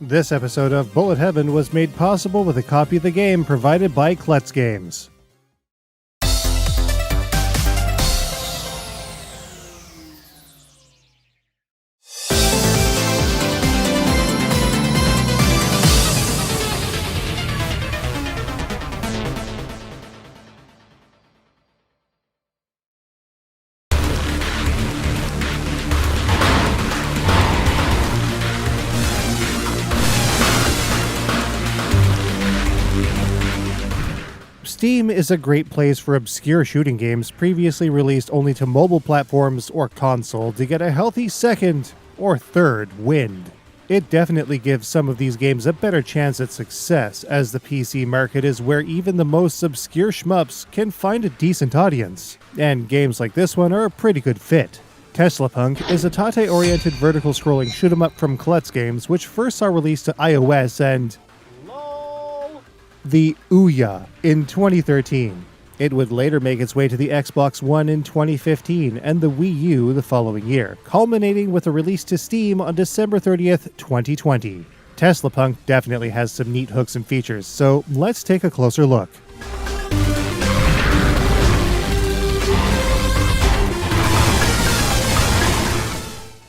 This episode of Bullet Heaven was made possible with a copy of the game provided by Klutz Games. Steam is a great place for obscure shooting games previously released only to mobile platforms or console to get a healthy second or third wind. It definitely gives some of these games a better chance at success, as the PC market is where even the most obscure shmups can find a decent audience, and games like this one are a pretty good fit. Tesla Punk is a Tate-oriented vertical scrolling shoot-'em-up from Klutz Games, which first saw release to iOS and the Ouya in 2013. It would later make its way to the Xbox One in 2015 and the Wii U the following year, culminating with a release to Steam on December 30th, 2020. Tesla Punk definitely has some neat hooks and features, so let's take a closer look.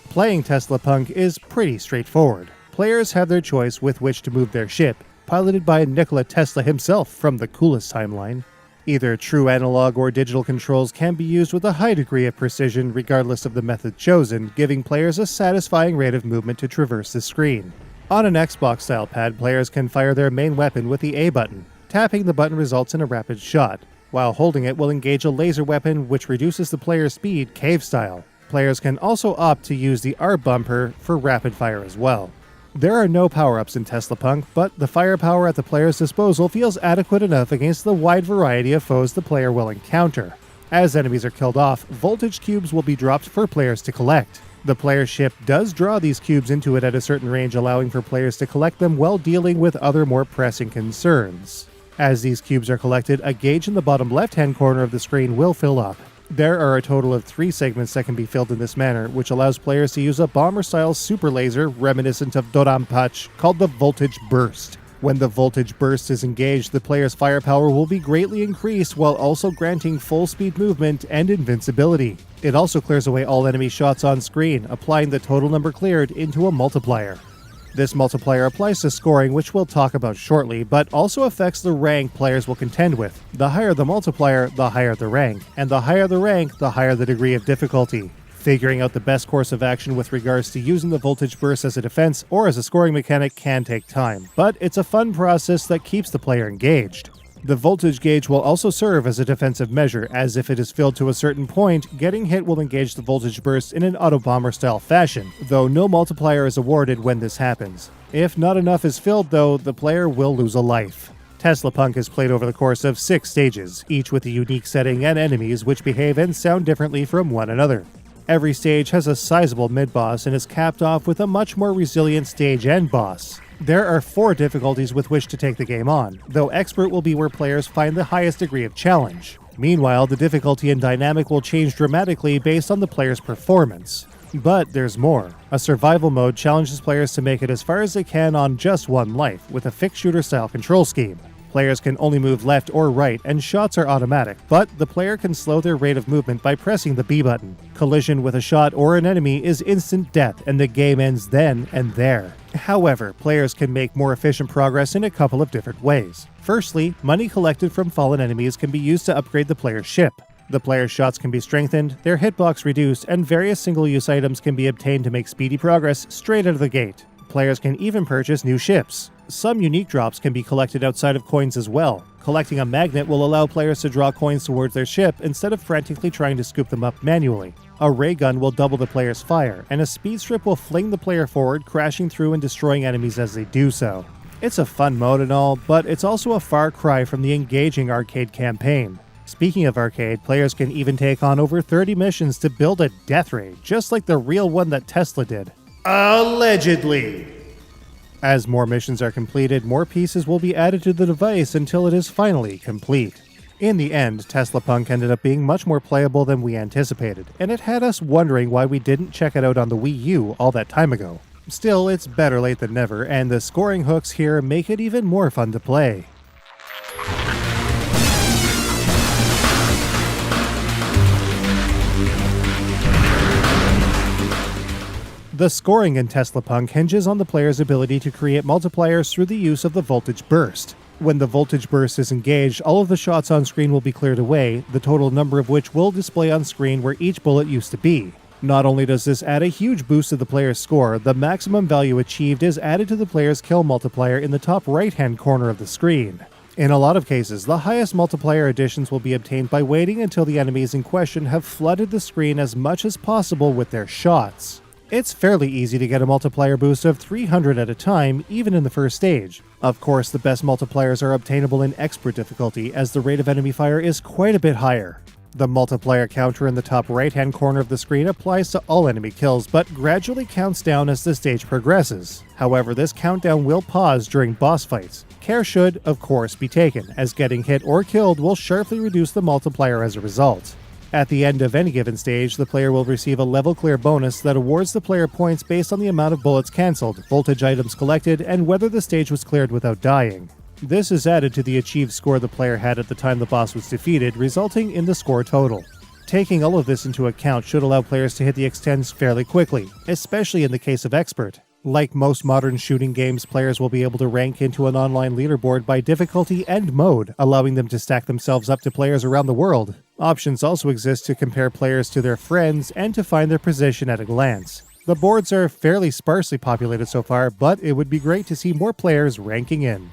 Playing Tesla Punk is pretty straightforward. Players have their choice with which to move their ship, piloted by Nikola Tesla himself from the coolest timeline. Either true analog or digital controls can be used with a high degree of precision regardless of the method chosen, giving players a satisfying rate of movement to traverse the screen. On an Xbox-style pad, players can fire their main weapon with the A button. Tapping the button results in a rapid shot, while holding it will engage a laser weapon which reduces the player's speed cave-style. Players can also opt to use the R bumper for rapid fire as well. There are no power-ups in Tesla Punk, but the firepower at the player's disposal feels adequate enough against the wide variety of foes the player will encounter. As enemies are killed off, voltage cubes will be dropped for players to collect. The player's ship does draw these cubes into it at a certain range, allowing for players to collect them while dealing with other more pressing concerns. As these cubes are collected, a gauge in the bottom left-hand corner of the screen will fill up. There are a total of 3 segments that can be filled in this manner, which allows players to use a bomber-style super laser reminiscent of Doranpach called the Voltage Burst. When the Voltage Burst is engaged, the player's firepower will be greatly increased while also granting full-speed movement and invincibility. It also clears away all enemy shots on screen, applying the total number cleared into a multiplier. This multiplier applies to scoring, which we'll talk about shortly, but also affects the rank players will contend with. The higher the multiplier, the higher the rank, and the higher the rank, the higher the degree of difficulty. Figuring out the best course of action with regards to using the voltage burst as a defense or as a scoring mechanic can take time, but it's a fun process that keeps the player engaged. The voltage gauge will also serve as a defensive measure, as if it is filled to a certain point, getting hit will engage the voltage burst in an auto-bomber style fashion, though no multiplier is awarded when this happens. If not enough is filled though, the player will lose a life. Tesla Punk is played over the course of 6 stages, each with a unique setting and enemies which behave and sound differently from one another. Every stage has a sizable mid-boss and is capped off with a much more resilient stage end boss. There are 4 difficulties with which to take the game on, though Expert will be where players find the highest degree of challenge. Meanwhile, the difficulty and dynamic will change dramatically based on the player's performance. But there's more. A survival mode challenges players to make it as far as they can on just one life, with a fixed shooter-style control scheme. Players can only move left or right, and shots are automatic, but the player can slow their rate of movement by pressing the B button. Collision with a shot or an enemy is instant death, and the game ends then and there. However, players can make more efficient progress in a couple of different ways. Firstly, money collected from fallen enemies can be used to upgrade the player's ship. The player's shots can be strengthened, their hitbox reduced, and various single-use items can be obtained to make speedy progress straight out of the gate. Players can even purchase new ships. Some unique drops can be collected outside of coins as well. Collecting a magnet will allow players to draw coins towards their ship instead of frantically trying to scoop them up manually. A ray gun will double the player's fire, and a speed strip will fling the player forward, crashing through and destroying enemies as they do so. It's a fun mode and all, but it's also a far cry from the engaging arcade campaign. Speaking of arcade, players can even take on over 30 missions to build a death ray, just like the real one that Tesla did. Allegedly! As more missions are completed, more pieces will be added to the device until it is finally complete. In the end, Tesla Punk ended up being much more playable than we anticipated, and it had us wondering why we didn't check it out on the Wii U all that time ago. Still, it's better late than never, and the scoring hooks here make it even more fun to play. The scoring in Tesla Punk hinges on the player's ability to create multipliers through the use of the voltage burst. When the voltage burst is engaged, all of the shots on screen will be cleared away, the total number of which will display on screen where each bullet used to be. Not only does this add a huge boost to the player's score, the maximum value achieved is added to the player's kill multiplier in the top right-hand corner of the screen. In a lot of cases, the highest multiplier additions will be obtained by waiting until the enemies in question have flooded the screen as much as possible with their shots. It's fairly easy to get a multiplier boost of 300 at a time, even in the first stage. Of course, the best multipliers are obtainable in expert difficulty, as the rate of enemy fire is quite a bit higher. The multiplier counter in the top right-hand corner of the screen applies to all enemy kills, but gradually counts down as the stage progresses. However, this countdown will pause during boss fights. Care should, of course, be taken, as getting hit or killed will sharply reduce the multiplier as a result. At the end of any given stage, the player will receive a level clear bonus that awards the player points based on the amount of bullets cancelled, voltage items collected, and whether the stage was cleared without dying. This is added to the achieved score the player had at the time the boss was defeated, resulting in the score total. Taking all of this into account should allow players to hit the extents fairly quickly, especially in the case of Expert. Like most modern shooting games, players will be able to rank into an online leaderboard by difficulty and mode, allowing them to stack themselves up to players around the world. Options also exist to compare players to their friends and to find their position at a glance. The boards are fairly sparsely populated so far, but it would be great to see more players ranking in.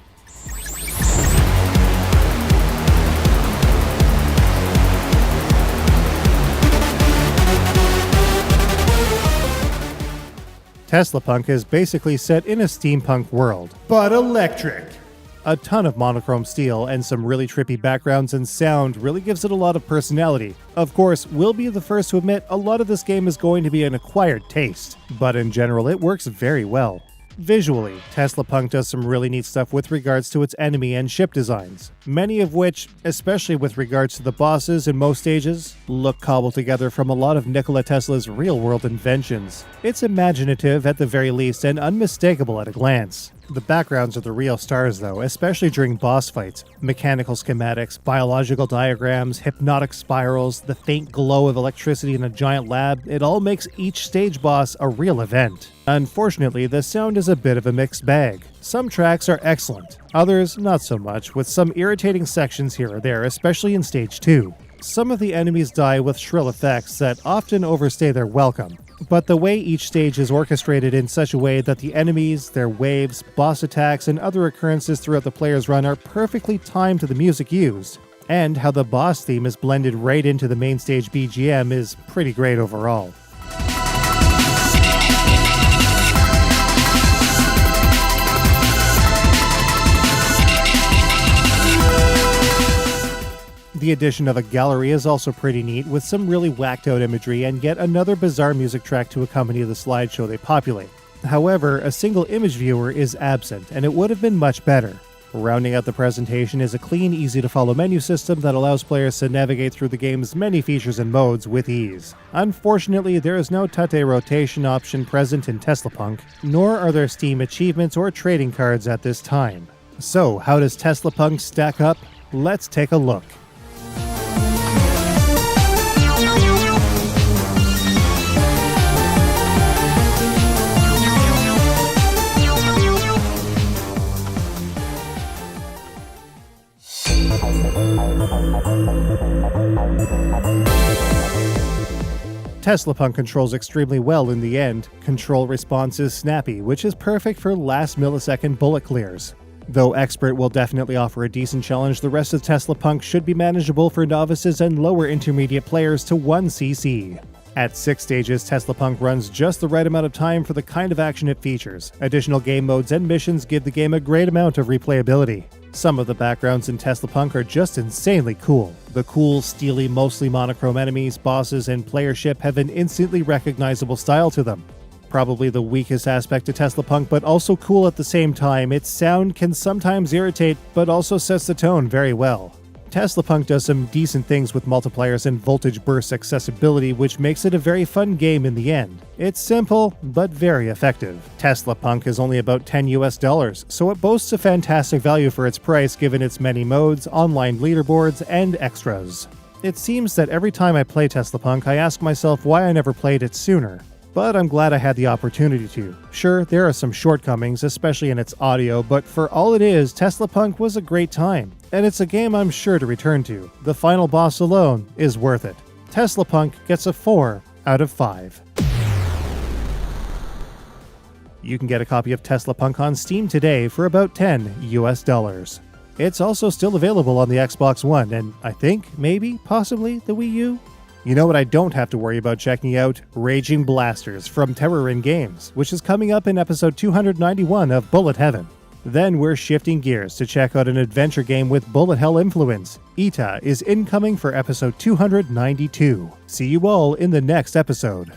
Tesla Punk is basically set in a steampunk world, but electric. A ton of monochrome steel and some really trippy backgrounds and sound really gives it a lot of personality. Of course, we'll be the first to admit a lot of this game is going to be an acquired taste, but in general it works very well. Visually, Tesla Punk does some really neat stuff with regards to its enemy and ship designs, many of which, especially with regards to the bosses in most stages, look cobbled together from a lot of Nikola Tesla's real-world inventions. It's imaginative at the very least and unmistakable at a glance. The backgrounds are the real stars though, especially during boss fights. Mechanical schematics, biological diagrams, hypnotic spirals, the faint glow of electricity in a giant lab, it all makes each stage boss a real event. Unfortunately, the sound is a bit of a mixed bag. Some tracks are excellent, others not so much, with some irritating sections here or there, especially in Stage 2. Some of the enemies die with shrill effects that often overstay their welcome. But the way each stage is orchestrated in such a way that the enemies, their waves, boss attacks, and other occurrences throughout the player's run are perfectly timed to the music used, and how the boss theme is blended right into the main stage BGM is pretty great overall. The addition of a gallery is also pretty neat, with some really whacked out imagery and yet another bizarre music track to accompany the slideshow they populate. However, a single image viewer is absent, and it would have been much better. Rounding out the presentation is a clean, easy-to-follow menu system that allows players to navigate through the game's many features and modes with ease. Unfortunately, there is no Tate rotation option present in Tesla Punk, nor are there Steam achievements or trading cards at this time. So, how does Tesla Punk stack up? Let's take a look. Tesla Punk controls extremely well in the end. Control response is snappy, which is perfect for last millisecond bullet clears. Though Expert will definitely offer a decent challenge, the rest of Tesla Punk should be manageable for novices and lower intermediate players to 1cc. At 6 stages, Tesla Punk runs just the right amount of time for the kind of action it features. Additional game modes and missions give the game a great amount of replayability. Some of the backgrounds in Tesla Punk are just insanely cool. The cool, steely, mostly monochrome enemies, bosses, and player ship have an instantly recognizable style to them. Probably the weakest aspect to Tesla Punk, but also cool at the same time, its sound can sometimes irritate, but also sets the tone very well. Tesla Punk does some decent things with multipliers and voltage burst accessibility, which makes it a very fun game in the end. It's simple, but very effective. Tesla Punk is only about $10 US, so it boasts a fantastic value for its price given its many modes, online leaderboards, and extras. It seems that every time I play Tesla Punk, I ask myself why I never played it sooner. But I'm glad I had the opportunity to. Sure, there are some shortcomings, especially in its audio, but for all it is, Tesla Punk was a great time, and it's a game I'm sure to return to. The final boss alone is worth it. Tesla Punk gets a 4 out of 5. You can get a copy of Tesla Punk on Steam today for about $10 US. It's also still available on the Xbox One, and I think, maybe, possibly, the Wii U? You know what I don't have to worry about checking out? Raging Blasters from Terrorin Games, which is coming up in episode 291 of Bullet Heaven. Then we're shifting gears to check out an adventure game with bullet hell influence. Ita is incoming for episode 292. See you all in the next episode.